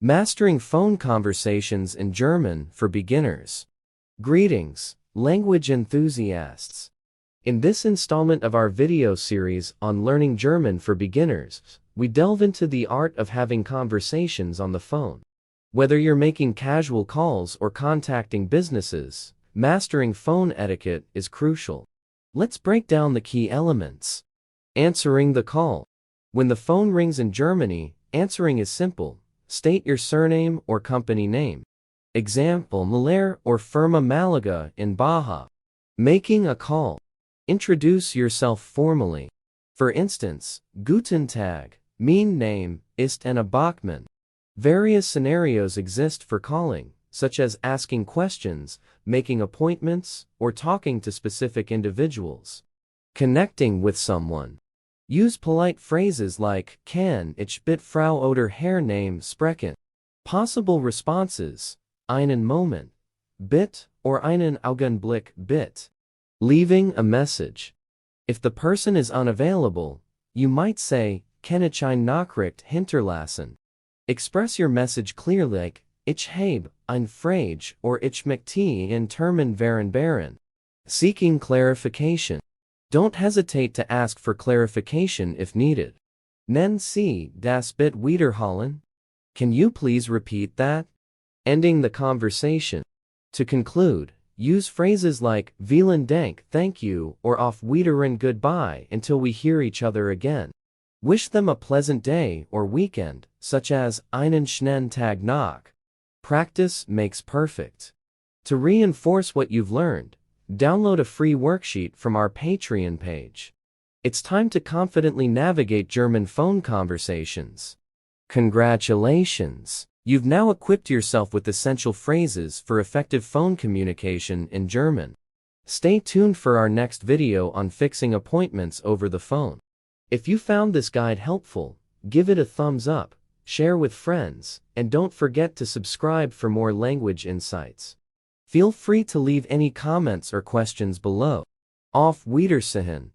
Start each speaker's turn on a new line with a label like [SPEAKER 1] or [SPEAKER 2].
[SPEAKER 1] Mastering phone conversations in German for beginners. Greetings, language enthusiasts. In this installment of our video series on learning German for beginners, we delve into the art of having conversations on the phone. Whether you're making casual calls or contacting businesses, mastering phone etiquette is crucial. Let's break down the key elements. Answering the call. When the phone rings in Germany, answering is simple. State your surname or company name. Example: Miller or Firma Malaga in Baja. Making a call. Introduce yourself formally. For instance, Guten Tag, mein Name ist Anna Bachmann. Various scenarios exist for calling, such as asking questions, making appointments, or talking to specific individuals. Connecting with someone. Use polite phrases like "Kann ich bitte Frau oder Herr Name sprechen?" Possible responses: einen Moment, bitte, or einen Augenblick, bitte. Leaving a message. If the person is unavailable, you might say, "Kann ich eine Nachricht hinterlassen?" Express your message clearly like, "Ich habe eine Frage" or "Ich möchte einen Termin vereinbaren." Seeking clarification. Don't hesitate to ask for clarification if needed. Nennen Sie das bitte wiederholen? Can you please repeat that? Ending the conversation. To conclude, use phrases like vielen Dank, thank you, or auf Wiedersehen, goodbye, until we hear each other again. Wish them a pleasant day or weekend, such as einen schönen Tag noch. Practice makes perfect. To reinforce what you've learned, download a free worksheet from our Patreon page. It's time to confidently navigate German phone conversations. Congratulations! You've now equipped yourself with essential phrases for effective phone communication in German. Stay tuned for our next video on fixing appointments over the phone. If you found this guide helpful, give it a thumbs up, share with friends, and don't forget to subscribe for more language insights. Feel free to leave any comments or questions below. Auf Wiedersehen.